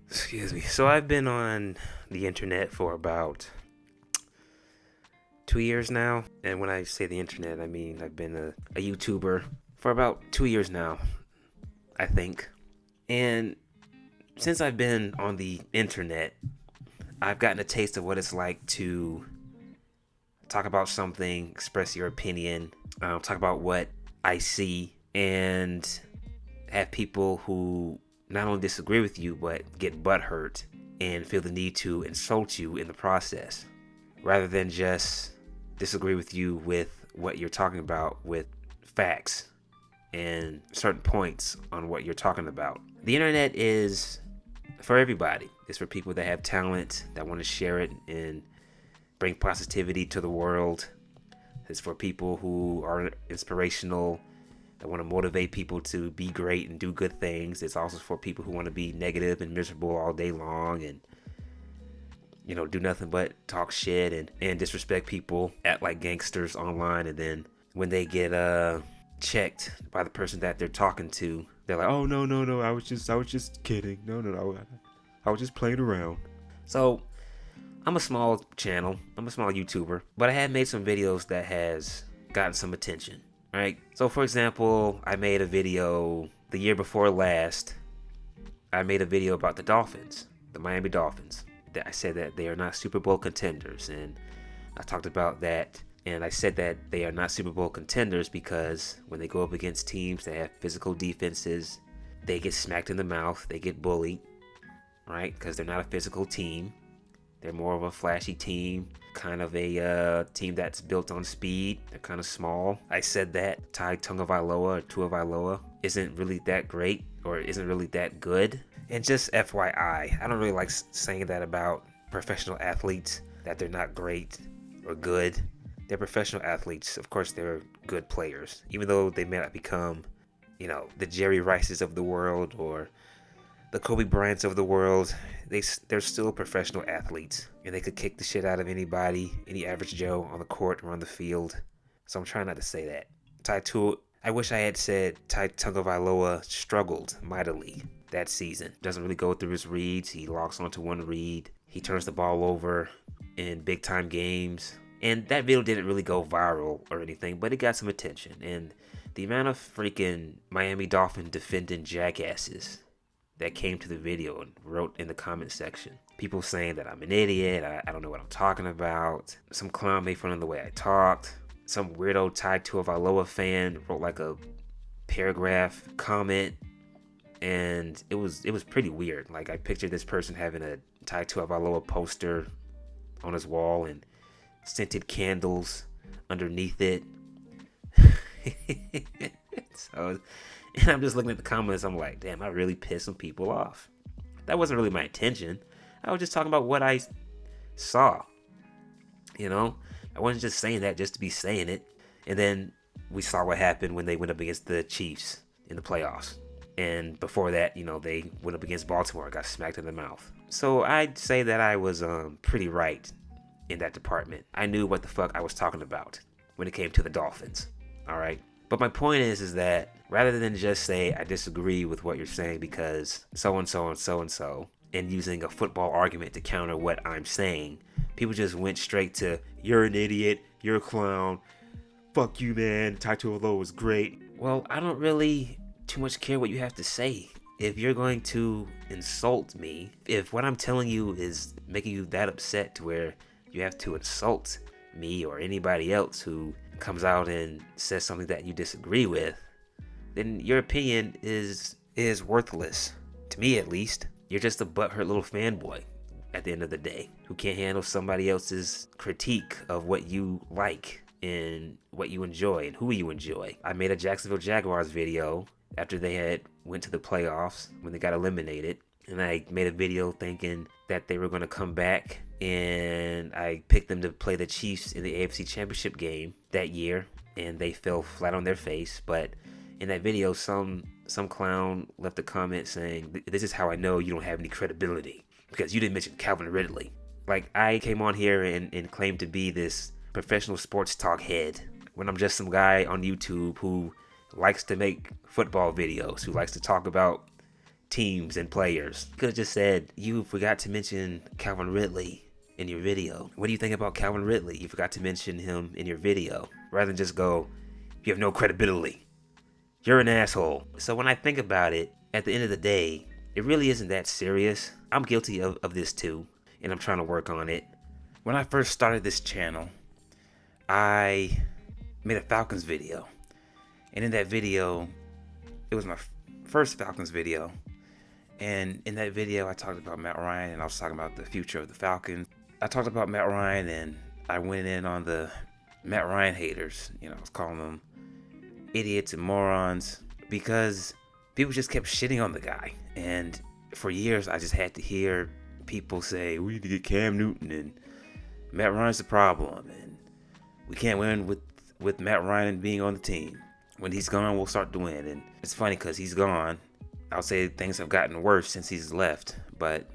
Excuse me. So I've been on the internet for about 2 years now. And when I say the internet, I mean I've been a YouTuber for about 2 years now, I think. And since I've been on the internet, I've gotten a taste of what it's like to talk about something, express your opinion, talk about what I see, and have people who not only disagree with you, but get butthurt and feel the need to insult you in the process, rather than just disagree with you with what you're talking about with facts and certain points on what you're talking about. The internet is for everybody. It's for people that have talent, that want to share it and bring positivity to the world. It's for people who are inspirational, that want to motivate people to be great and do good things. It's also for people who want to be negative and miserable all day long and, do nothing but talk shit and disrespect people, act like gangsters online. And then when they get checked by the person that they're talking to, they're like, oh, no, I was just kidding. No, I was just playing around. So I'm a small channel. I'm a small YouTuber, but I have made some videos that has gotten some attention. Right. So, for example, I made a video the year before last. I made a video about the Dolphins, the Miami Dolphins. I said that they are not Super Bowl contenders, and I talked about that. And I said that they are not Super Bowl contenders because when they go up against teams that have physical defenses, they get smacked in the mouth, they get bullied, right? Because they're not a physical team. They're more of a flashy team, kind of a team that's built on speed. They're kind of small. I said that Tai Tagovailoa or Tuavailoa isn't really that great or isn't really that good. And just FYI, I don't really like saying that about professional athletes, that they're not great or good. They're professional athletes. Of course, they're good players, even though they may not become, the Jerry Rices of the world or the Kobe Bryants of the world. They're still professional athletes, and they could kick the shit out of anybody, any average Joe on the court or on the field. So I'm trying not to say that. I wish I had said Tai Tagovailoa struggled mightily that season. Doesn't really go through his reads. He locks onto one read. He turns the ball over in big time games. And that video didn't really go viral or anything, but it got some attention. And the amount of freaking Miami Dolphin defending jackasses that came to the video and wrote in the comment section. People saying that I'm an idiot, I don't know what I'm talking about. Some clown made fun of the way I talked. Some weirdo Tai Tuavailoa fan wrote like a paragraph comment, and it was pretty weird. Like, I pictured this person having a Tai Tuavailoa poster on his wall and scented candles underneath it. And I'm just looking at the comments. I'm like, damn, I really pissed some people off. That wasn't really my intention. I was just talking about what I saw. I wasn't just saying that just to be saying it. And then we saw what happened when they went up against the Chiefs in the playoffs. And before that, they went up against Baltimore, got smacked in the mouth. So I'd say that I was pretty right in that department. I knew what the fuck I was talking about when it came to the Dolphins. All right. But my point is that rather than just say I disagree with what you're saying because so-and-so and so-and-so, and using a football argument to counter what I'm saying, people just went straight to, you're an idiot, you're a clown, fuck you, man, Tai Tuavailoa was great. Well, I don't really too much care what you have to say. If you're going to insult me, if what I'm telling you is making you that upset to where you have to insult me or anybody else who comes out and says something that you disagree with, then your opinion is worthless, to me at least. You're just a butthurt little fanboy at the end of the day who can't handle somebody else's critique of what you like and what you enjoy and who you enjoy. I made a Jacksonville Jaguars video after they had went to the playoffs when they got eliminated, and I made a video thinking that they were going to come back, and I picked them to play the Chiefs in the AFC Championship game that year, and they fell flat on their face. But in that video, some clown left a comment saying, this is how I know you don't have any credibility, because you didn't mention Calvin Ridley. Like, I came on here and claimed to be this professional sports talk head when I'm just some guy on YouTube who likes to make football videos, who likes to talk about teams and players. You could have just said, you forgot to mention Calvin Ridley in your video. What do you think about Calvin Ridley? You forgot to mention him in your video. Rather than just go, you have no credibility. You're an asshole. So when I think about it, at the end of the day, it really isn't that serious. I'm guilty of this too, and I'm trying to work on it. When I first started this channel, I made a Falcons video. And in that video, it was my first Falcons video. And in that video, I talked about Matt Ryan, and I was talking about the future of the Falcons. I talked about Matt Ryan, and I went in on the Matt Ryan haters. You know, I was calling them idiots and morons because people just kept shitting on the guy. And for years, I just had to hear people say, we need to get Cam Newton, and Matt Ryan's the problem, and we can't win with Matt Ryan being on the team. When he's gone, we'll start to win. And it's funny because he's gone. I'll say things have gotten worse since he's left, but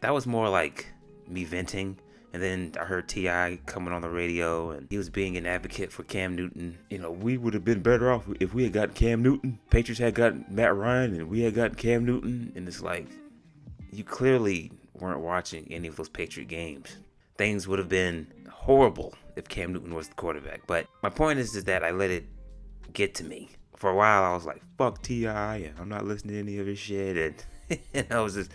that was more like me venting. And then I heard T.I. coming on the radio, and he was being an advocate for Cam Newton. You know, we would have been better off if we had gotten Cam Newton. Patriots had gotten Matt Ryan, and we had gotten Cam Newton. And it's like, you clearly weren't watching any of those Patriot games. Things would have been horrible if Cam Newton was the quarterback. But my point is that I let it get to me. For a while, I was like, fuck T.I., and I'm not listening to any of his shit. And I was just...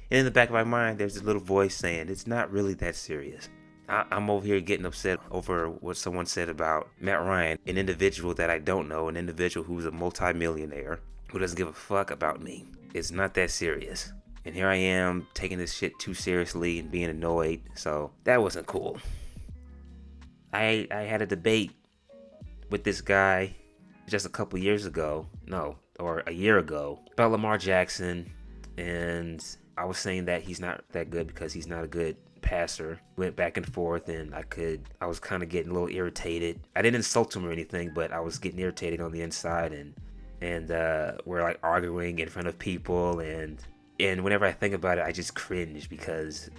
And in the back of my mind, there's this little voice saying, it's not really that serious. I'm over here getting upset over what someone said about Matt Ryan, an individual that I don't know, an individual who's a multi-millionaire, who doesn't give a fuck about me. It's not that serious. And here I am taking this shit too seriously and being annoyed. So that wasn't cool. I had a debate with this guy just a couple years ago. Or a year ago. About Lamar Jackson. And I was saying that he's not that good because he's not a good passer. Went back and forth, and I was kind of getting a little irritated. I didn't insult him or anything, but I was getting irritated on the inside, and we're like arguing in front of people, and whenever I think about it, I just cringe because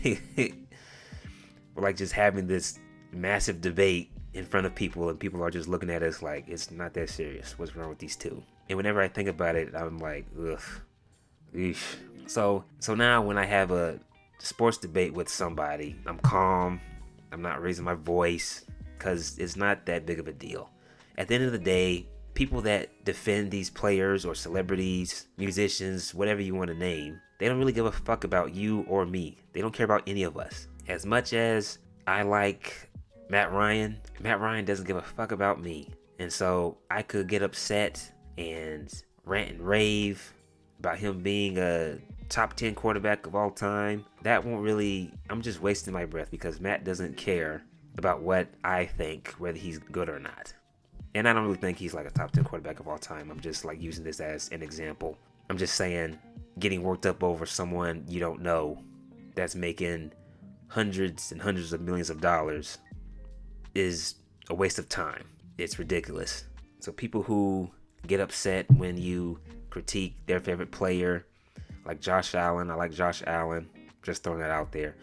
we're like just having this massive debate in front of people, and people are just looking at us like it's not that serious. What's wrong with these two? And whenever I think about it, I'm like, ugh. Eesh. So now when I have a sports debate with somebody, I'm calm. I'm not raising my voice because it's not that big of a deal. At the end of the day, people that defend these players or celebrities, musicians, whatever you want to name, they don't really give a fuck about you or me. They don't care about any of us. As much as I like Matt Ryan doesn't give a fuck about me. And so I could get upset and rant and rave about him being a top 10 quarterback of all time. That won't really, I'm just wasting my breath because Matt doesn't care about what I think, whether he's good or not. And I don't really think he's like a top 10 quarterback of all time. I'm just like using this as an example. I'm just saying, getting worked up over someone you don't know that's making hundreds and hundreds of millions of dollars is a waste of time. It's ridiculous. So people who get upset when you critique their favorite player, like Josh Allen. I like Josh Allen, just throwing that out there.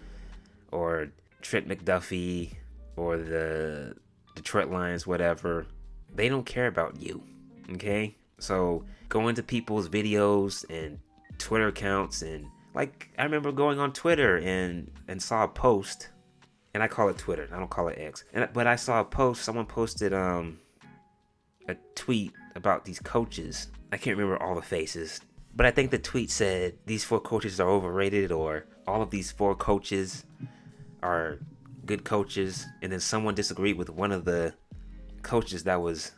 Or Trent McDuffie, or the Detroit Lions, whatever. They don't care about you, okay? So go into people's videos and Twitter accounts, and like I remember going on Twitter and saw a post, and I call it Twitter, I don't call it X. But I saw a post, someone posted a tweet about these coaches. I can't remember all the faces, but I think the tweet said these 4 coaches are overrated, or all of these 4 coaches are good coaches. And then someone disagreed with one of the coaches that was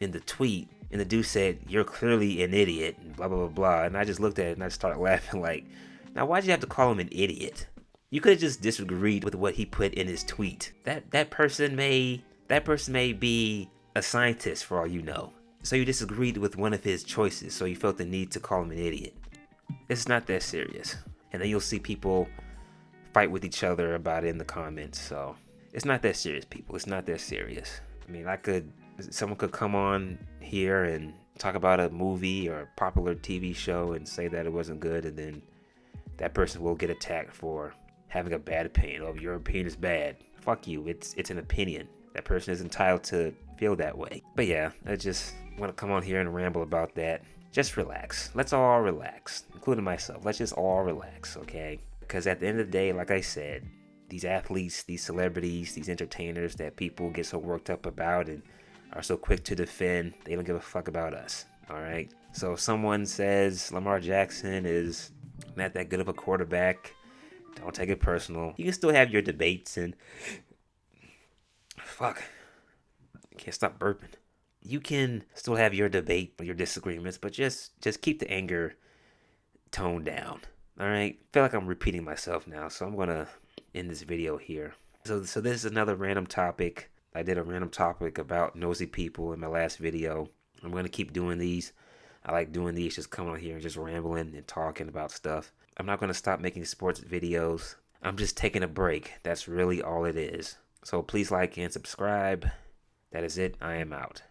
in the tweet, and the dude said, you're clearly an idiot, and blah, blah, blah, blah. And I just looked at it and I started laughing like, now why'd you have to call him an idiot? You could have just disagreed with what he put in his tweet. That person may be a scientist for all you know. So you disagreed with one of his choices, so you felt the need to call him an idiot. It's not that serious. And then you'll see people fight with each other about it in the comments. So it's not that serious, people. It's not that serious. I mean, someone could come on here and talk about a movie or a popular TV show and say that it wasn't good, and then that person will get attacked for having a bad opinion. Oh, your opinion is bad. Fuck you. It's an opinion. That person is entitled to feel that way. But yeah, I just want to come on here and ramble about that. just relax. Let's all relax, including myself. Let's just all relax, okay? Because at the end of the day, like I said, these athletes, these celebrities, these entertainers that people get so worked up about and are so quick to defend, they don't give a fuck about us, all right? So if someone says Lamar Jackson is not that good of a quarterback, don't take it personal. You can still have your debates and... Fuck. I can't stop burping. You can still have your debate or your disagreements, but just keep the anger toned down, all right? I feel like I'm repeating myself now, so I'm going to end this video here. So this is another random topic. I did a random topic about nosy people in my last video. I'm going to keep doing these. I like doing these, just coming on here and just rambling and talking about stuff. I'm not going to stop making sports videos. I'm just taking a break. That's really all it is. So please like and subscribe. That is it. I am out.